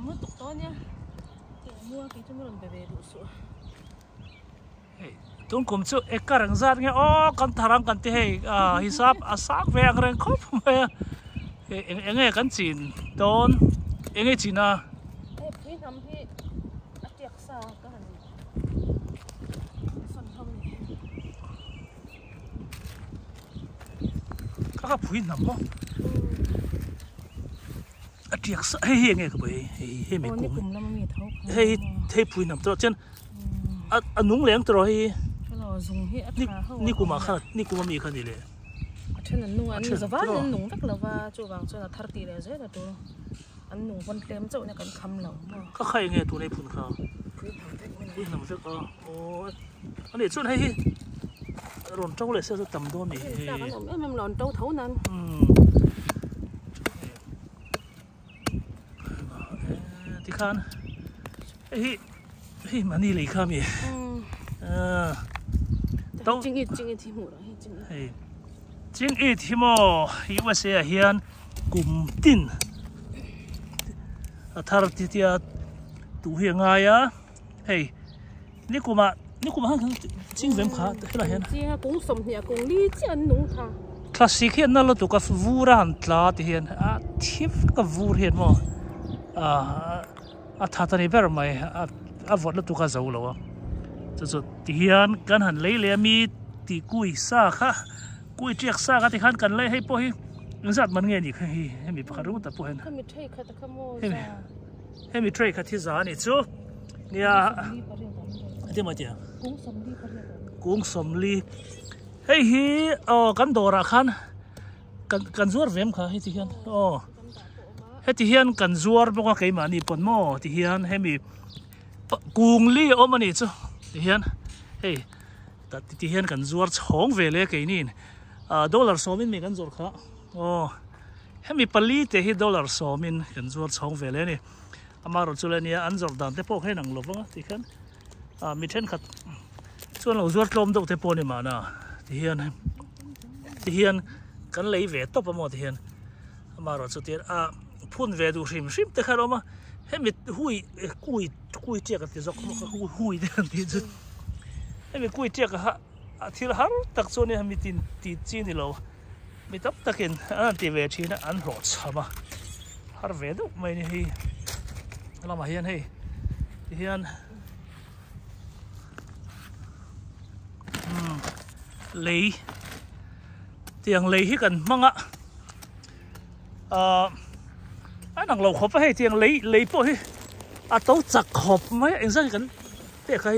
mua tục to nha mua cái chúng mình về đủ số tung cùng chú ek karang zat nghe kan tharang kan ti hei hisap asak ve ang khop me eng e kan chin ton eng e chinaพี่ทำที่เจียกซาก็หันส่วนทำนี่ก็ผู้นำบ่เจียกซาเฮ้ยเงก็ไปเฮ้ยไม่กุ้มแล้วมันมีเท่าเฮ้ยผู้นำตัวเช่นนุ่งเลี้ยงตัวเฮ้ยนี่กูมาค่ะนี่กูมามีคนนี้เลยฉันนุ่งอันนี้จะว่าฉันนุ่งตักแล้วว่าจู่บางส่วนทาร์ตีเลยใช่ไหมตัวอันนุ่งคนเต็มเจ้าเนี่ยกันคำเหล่าก็ใครไงตัวในพุ่นเขาพุ่นนำเจ้าก็โอ้อันนี้ส่วนให้ร้อนเจ้าเลยเสียจะต่ำโดนนี่จากนั้นมันร้อนเจ้าเท่านั้นที่ข้านเฮ้ยมันนี่เลยข้ามีต้องจริงอีที่หมู่จริงอีที่หมู่อยู่ว่าเสียเฮียนกลุ่มตินทาร์ติเตียตัวเฮียงายเฮ้ยนี่กูมาฮังจริงเวมขาเท่าไหร่เห็นจริงอะกุ้งสมเนี่ยกุ้งลี่เจียนนุ่งท่าคลาสสิกเห็นนั่นเราตัวกับวูราหันตลาดเห็นทิฟกับวูเห็นมั้งท่าตอนนี้เป็นอะไรวัดแล้วตัวกับเจ้าแล้วจะที่เฮียนกันหันเลยมีตีกุยซาค่ะกุยเจียกซาค่ะที่ขันกันเลยให้พวกเรื่องสัตว์มันเงี้ยนี่ให้มีประคารู้แต่พวกเห็นให้มีเทรคัตขโมยให้มีเทรคัตที่จานี่จูเนี่ยที่มาเจอกุ้งสมลีเฮ้ยกันโดราคันกันจวดเวมค่ะให้ที่เฮียนให้ที่เฮียนกันจวดบอกว่าใครมานี่ปนหม้อที่เฮียนให้มีกุ้งลีมันนี่จูที่เฮียนเฮ้ยแต่ที่เฮียนกันจวดช่องเวล่ไงนี่ดอลลาร์2,000มีกันจวดค่ะให้มีปลีเตะดอลลาร์2,000กันจวดช่องเวล่นี่มารถจุลเนี่ยอันจวดดันเตะพวกให้หนังหลบว่าที่ขันมีเช่นขัดส่วนเราจวดลมตกเตะพวกนี่มานะที่เฮียนกันเลยเวทตบประมาณที่เฮียนมารถจุดเดียพุ่นเวดูชิมแต่ขัดออกมาให้มีหุยกุยเจียกันที่จอกหุยเดินที่จุดให้มีกุยเจียกันฮะที่ละฮาร์ตักโซนี่มีตีจีนที่เรามีตับตะกินที่เวชีนะอันโหดใช่ไหมฮาร์เวดูไม่นี่เรามาเฮียนเลยเตียงเลยให้กันมั่งอันนั้นเราขบไปให้เตียงเลยพวกที่โต๊ะจักขบไหมเอ็งใช่กันเตียใคร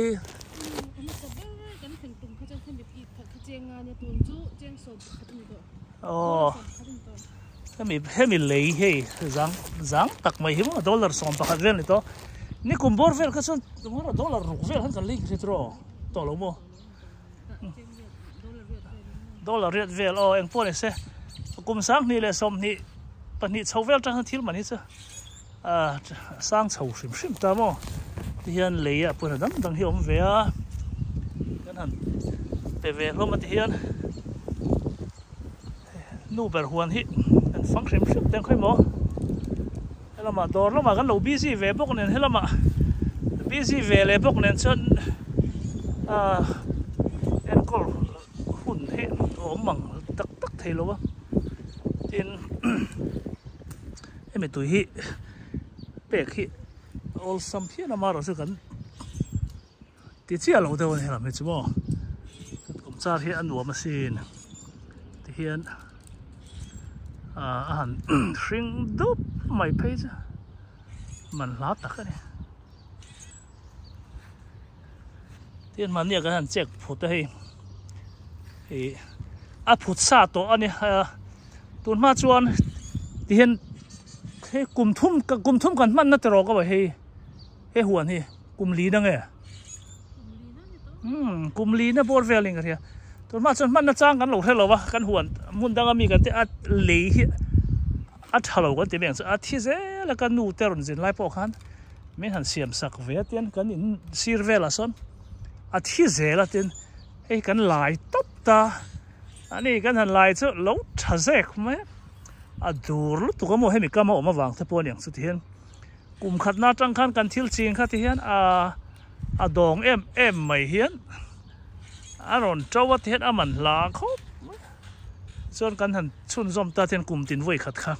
ให้มีเลยให้จังตักไม่เห็นว่าดอลลาร์2ประคัดเวลนี่ตัวนี่กุมบอร์เวลก็ส่วนว่าดอลลาร์6เวลหันกันเลยสิตัวต่อลงมั้งดอลลาร์เวลเอ็งพวกนี้เสกุมสังนี่เลยสมนี่ปนิชาวเวลจังที่มันนี่เสสังชาวชิมตามมั้งที่เฮียนเลยปุ่นดังที่อมเวลกันหันไปเวลมาที่เฮียนนู่เปิดหัวนี่ฟังชิมแต่ค่อยมั้งให้เรามาดอร์เรามากันเราบีซีเวพวกนั้นให้เรามาบีซีเวเลยพวกนั้นจนเอ็นก็หุ่นเห็นโอ้มังตักเทลวะทีนให้ไม่ตุยฮิเป๊กฮิออลซัมเพียนมาเราสึกกันที่เชี่ยเราเท่านี้ละไม่ใช่มั้งผมจะเห็นอันหัวมาสินที่เห็นอาหารชิงดุบไม่เพย์มันลาบตักเนี่ยที่มันเนี่ยกันเจ็กพูดให้พูดซาตัวอันนี้ตัวมาจวนที่เห็นให้กลุ่มทุ่มกันมันน่าจะรอก็ว่าให้หัวนี่กลุ่มลีนั่งไงกลุ่มลีน่ะบอร์เวลลิงกันเถอะตัวมาจวนมันน่าจ้างกันหลอกให้เราวะกันหัวมุนดังมีกันที่ลีฮัลโหลกันที่เบี่ยงที่เจ้าแล้วกันนูเตอร์นจินไล่พวกกันไม่หันเสียมสักเวทีนกันอินซีร์เวลสันที่เจ้าละทีนให้กันไล่ตับตาอันนี้กันหันไล่เจ้าแล้วทัศเอกไหมดูรู้ตัวก็มั่วให้มีกล้ามาออกมาวางที่พวกเนี่ยสุดที่เห็น กลุ่มขัดหน้าจังคันกันทิลจริงค่ะที่เห็นดองไม่เห็นรอนเจ้าวัดเห็นมันลาเขาส่วนกันหันชุนซอมตาเทียนกลุ่มตินไว้ขัดค่ะ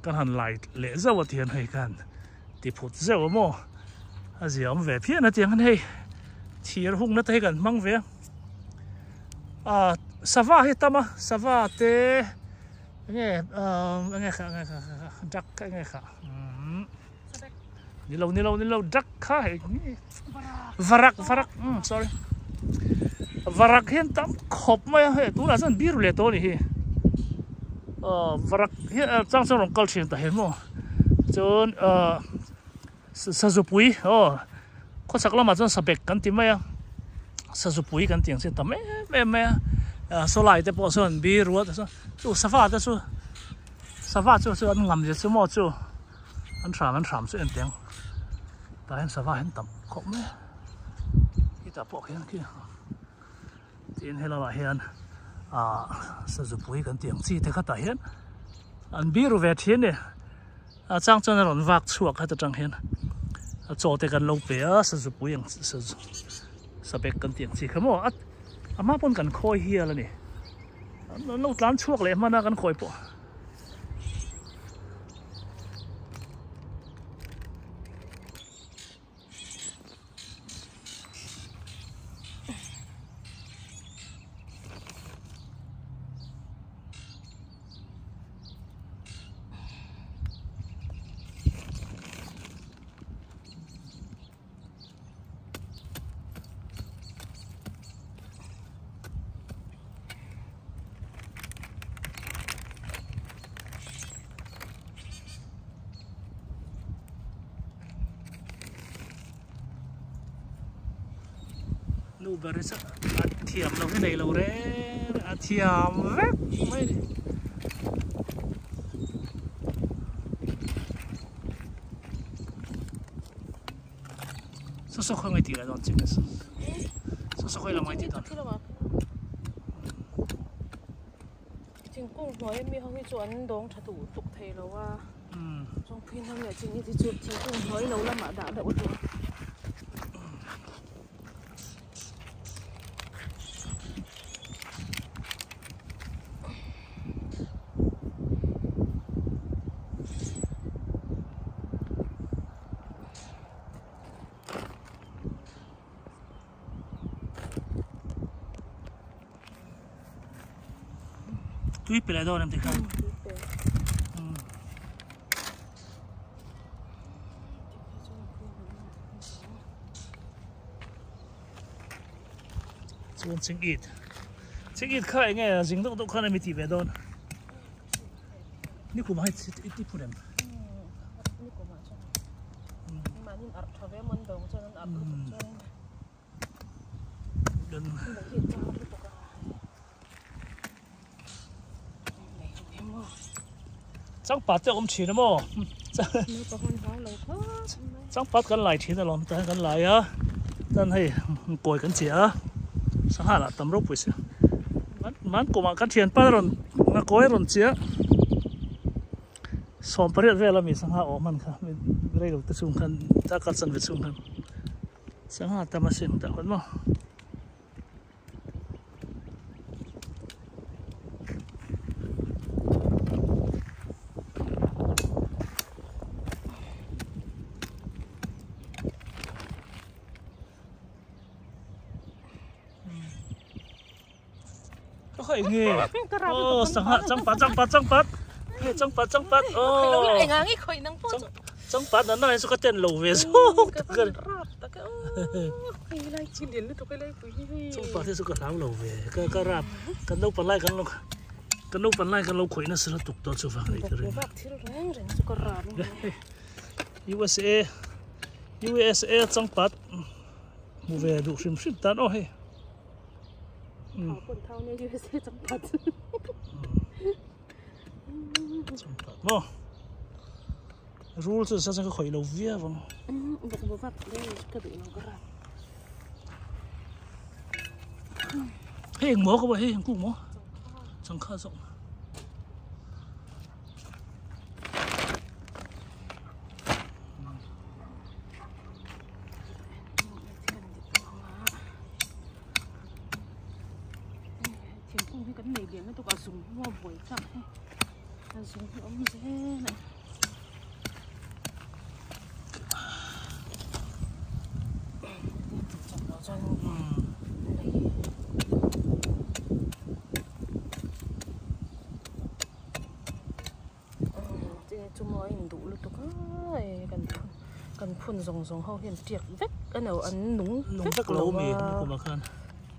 กันหันไหลเละเจ้าวัดเทียนให้กันติผุดเจ้าโม่เสียมแหวเพี้ยนนะเตียงกันให้เทียร์หุ่งนัดให้กันมั่งเวียสวาให้ตามะสวาเตไงค่ะจักไงค่ะนี่เราจักค่ะวรักsorry วรักเห็นตามขบไหมเฮ้ตัวนั้นบิรุเลตัวนี่วรักเห็นจังสรงกัลเชียงแต่เห็นมั้งจนสะจุปุยเขาสักละมาจนสเปกกันที่ไม่สะจุปุยกันที่อย่างเช่นทำไม่โซลาร์แต่พอส่วนบีรัวแต่ส่วนสฟ้าแต่ส่วนสฟ้าส่วนงำจะส่วนหมดส่วนอันสามส่วนเตียงแต่เห็นสฟ้าเห็นต่ำขบไหมที่ตาปอกเห็นคือที่เห็นเราเห็นสะจุปุยกันที่อย่างที่แต่ก็แต่เห็นอันบีรัวเวทีเนี่ยจังจนเราวักชัวก็จะจังเห็นโจทย์กันลงไปสะจุปุยอย่างสเปกกันที่อย่างที่เขาบอกมาปนกันคอยเฮียแล้วนี่เราร้านช่วงเลยมาหน้ากันคอยปะนู่นบริษัทเทียมเราไม่ได้เราเร่เทียมแวบไม่ได้สุดๆเขาไม่ตีเลยตอนจริงๆสุดๆเขาเราไม่ตีตอนจริงกุ้งน้อยมีเขาที่จวนดองถัดถูตกเทแล้วว่าจงพินทำเนี่ยจริงที่จุดจริงกุ้งน้อยเราละหมาด่าเด็กตัวทุยไปเลยด้วยนั่นเองครับส่วนสิงอีดข้าเองไงสิงต้องข้าในมิติเวดอนนี่กูมาให้ที่พูดเองนี่กูมาใช่มานี่อัดทวีมันดองจนอัดเดินจังปัดจะอมฉีดนะโม่จังปัดกันไหลฉีดนะลมแต่กันไหลแต่ให้กอยกันเสียสังหารตำรวจไปเสียมันกูมากันเทียนป้าหล่นนักกอยหล่นเสียสอมประเดี๋ยวเวลามีสังหารออกมันค่ะไม่ได้หรอกแต่สุ่มกันถ้ากัดสันเวทสุ่มกันสังหารตามมาเสียงแต่คนมั่งก็อย่างงี้โอ้สังหารจังปัดโอ้จังปัดนั่นน่ะสุดก็เต้นโลเวสกันจังปัดที่สุดก็ล้างโลเวก็รับกันลูกปันไล่กันเราคุยน่ะสิเราตุกตัวสุฟังเลยกันเลย USA จังปัดมูเวดูชิมตันโอ้เฮ้คนเท่านี้ USA จังปัดบ่รู้สึกซะจังก็ค่อยเราเวียบ่บอกว่าเลยกระบี่เราก็รักเฮ้ยหมอก็บ่เฮ้ยกูหมอจังข้าส่ง xuống ống dễ này chúng moi đủ lúc đó cần phun rồng hậu hiện tiệc vét cái nào ăn núng vét lâu mì cũng mà khăn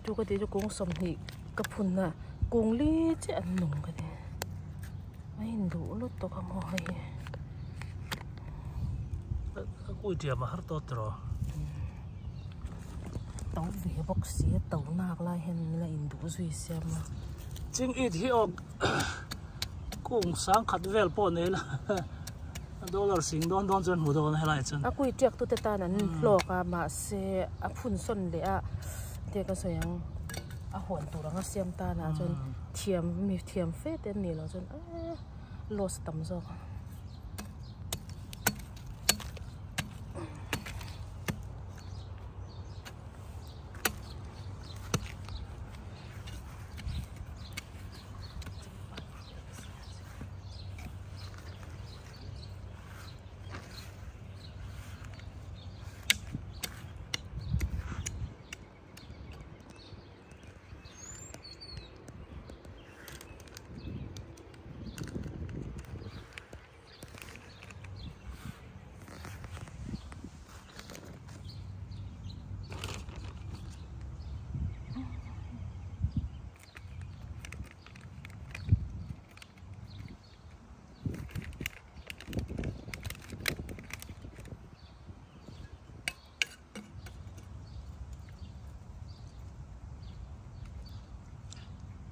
chú cái tí chú cũng sầm nhị cái phun à cùng li chứ ăn núng cái này anh đủ lúc đó không hỏi cùi tiệm mà hát tốt rồi tàu về bọc xí tàu nạc lại hen là in đủ duy xem mà chính ít hi ông cũng sáng khát vel po này là dollar sinh don chân mù don hay lại chân cùi tiệc tụi ta nè lọc mà sẽ phun xuân để tiệc cái gì yang hoàn tụ rằng xem ta là chân thiềm phết tên này là chân lost tầm rồi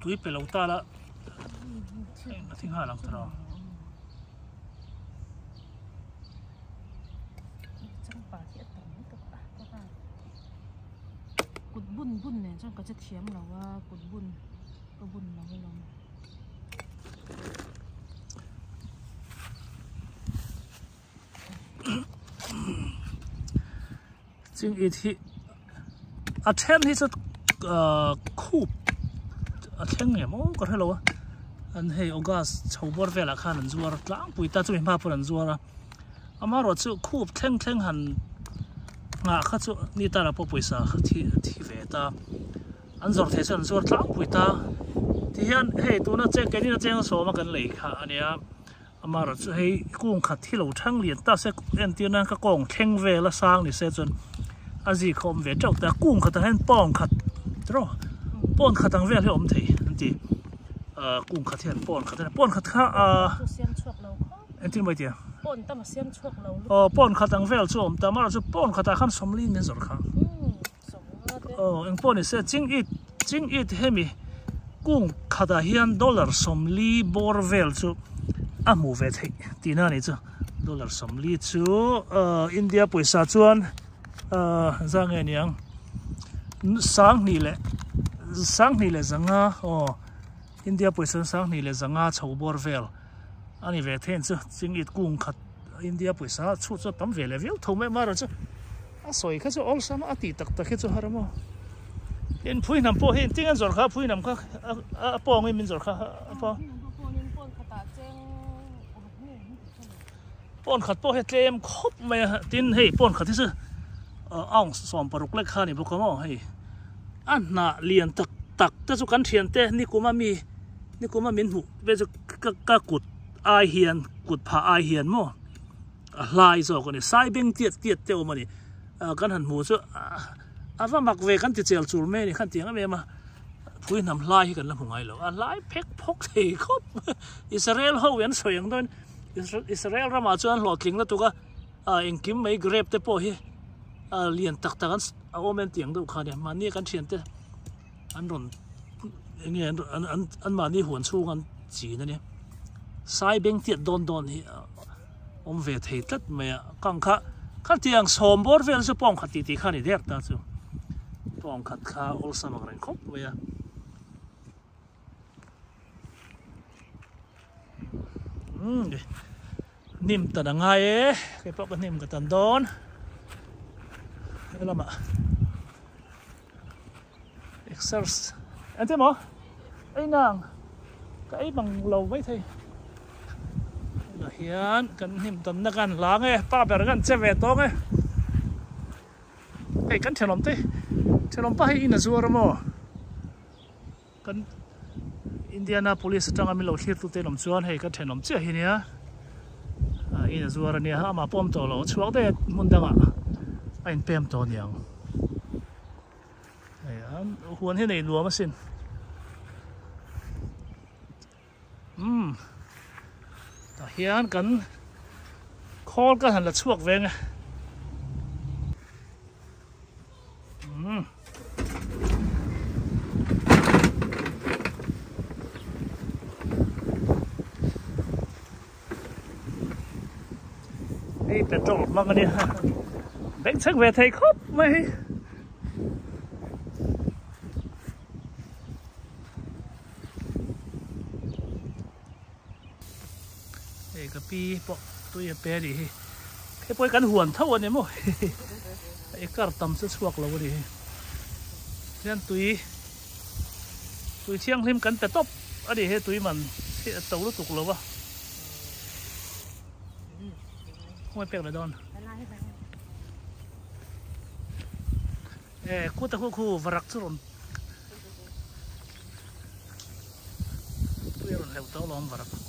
túi bể lâu ta là thiên hà lắm rồi cột bún này chắc có chất thiếm làว่าcột bún có bún là cái lòng chính ít hi attend hi rất khu theng nghe mong có hello anh hay August chầu bor về là khan anh zuar tlang pui ta chu ma pur anh zuar ama ro chu khup theng han nga kha chu ni ta ra po paisa thi ve ta an zor the chan zuar tlang pui ta ti hian hey tu na che ke ni na cheng so ma kan lei kha ania ama ro chu hey kung kha thi lo thang lian ta se en ti na ka kong theng ve la sang ni se chun azi khom ve chau ta kung kha ta hen pong khat tro pon khát tăng về thì ông thấy anh chị cùng khát hiện pon khát khá anh tin mấy tiền pon khát tăng về cho ông ta mà cho pon khát khăn xóm linh nên rồi khá anh pon này sẽ chính ít hết mi cùng khát hiện dollar xóm linh bor về cho mua về thấy tí nào này chứ dollar xóm linh cho India paisa chuan ra nghe nhàng sáng ni le zanga India paisa sang ni le zanga chho bor vel ani ve then chu chingit kung khat India paisa chu chu tam ve le vel thome mar chu a soi kha chu ol sam ati tak tak chu haramo in phui nam po hin tingan zor kha phui nam kha a po ngai min zor kha po pon khat po he tlem khop me tin hei pon khat chu ong som paruk le kha ni bo ko hei an na lian tak ta chu kan thian te ni kuma min hu ve chu ka kut ai hian kut pha ai hian mo a hlai zo ko ni sai beng tiat te o mani kan han mu chu awa mak ve kan ti chel chur me ni khan tiang me ma phui nam hlai hi kan la hungai lo a lai phek phok thei khop Israel ho wen soyang don Israel rama chuan hlotling la tuka engkim mai grep te po hi lian tak kan omen tiang do kha ni mani kan thian te an ron ni an mani huan chung an chi na ni sai beng tiat don hi ve thei tat me kang kha tiang som bor vel su pong khati ti kha ni der ta chu pong khat kha ol samang ren khop me nim ta da ngai e ke pok nim ka tan don lama exercise anh thấy không? Ấy nàng cái bằng lầu mấy thầy hian kan him ton na kan lang e pa ber kan che ve tong e ei kan thelom pa hi in azur mo kan Indiana police atanga mi lo thlir tu te nom chuan hei kan thelom che hi nia in azur ania ha ma pom to lo chuak de mun danga ain pem to niang ei an huan hi nei nuam asin ta hian kan khol ka han la chuak veng ei petrol mang ani beng chak ve thei khop mai cái pi bộ tôi bé đi cái bôi cắn huồn thâu anh em ơi cái card tầm sẽ suộc lâu đi nên tôi chiang thêm cắn pet top ở đây tôi mình tàu nó tục lâu quá không phải là đòn cú ta khu và rắc rồi tôi rồi leo tàu lom và rắc